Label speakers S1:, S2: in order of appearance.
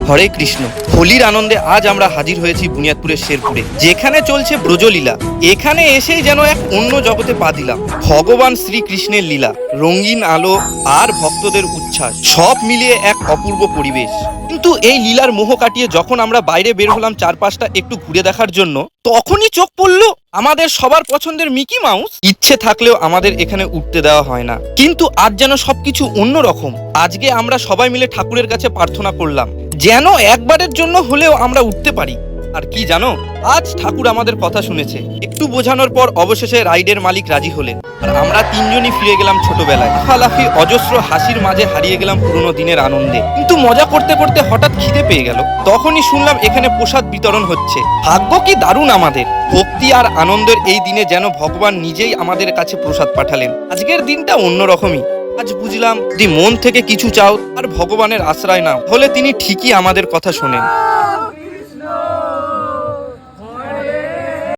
S1: হরে কৃষ্ণ। হোলির আনন্দে আজ আমরা হাজির হয়েছি বুনিয়াদপুরের শেরপুরে, যেখানে চলছে ব্রজলীলা। এখানে এসেই যেন এক অন্য জগতে পা দিলাম। ভগবান শ্রীকৃষ্ণের লীলা, রঙিন আলো আর ভক্তদের উচ্ছ্বাস, সব মিলিয়ে এক অপূর্ব পরিবেশ। কিন্তু এই লীলার মোহ কাটিয়ে যখন আমরা বাইরে বের হলাম চারপাশটা একটু ঘুরে দেখার জন্য, তখনই চোখ পড়লো আমাদের সবার পছন্দের মিকি মাউস। ইচ্ছে থাকলেও আমাদের এখানে উঠতে দেওয়া হয় না, কিন্তু আজ যেন সবকিছু অন্যরকম। আজকে আমরা সবাই মিলে ঠাকুরের কাছে প্রার্থনা করলাম যেন একবারের জন্য হলেও আমরা উঠতে পারি। আর কি জানো, আজ ঠাকুর আমাদের কথা শুনেছে। একটু বোঝানোর পর অবশেষে রাইডের মালিক রাজি হলেন, আর আমরা তিনজনই ফিরে গেলাম ছোটবেলায়। লাফালাফি অজস্র হাসির মাঝে হারিয়ে গেলাম পুরনো দিনের আনন্দে। কিন্তু মজা করতে করতে হঠাৎ খিদে পেয়ে গেল। তখনই শুনলাম এখানে প্রসাদ বিতরণ হচ্ছে। ভাগ্য কি দারুণ আমাদের! ভক্তি আর আনন্দের এই দিনে যেন ভগবান নিজেই আমাদের কাছে প্রসাদ পাঠালেন। আজকের দিনটা অন্যরকমই। আজ বুঝলাম, যদি মন থেকে কিছু চাও আর ভগবানের আশ্রয় নাও, হলে তিনি ঠিকই আমাদের কথা শোনেন।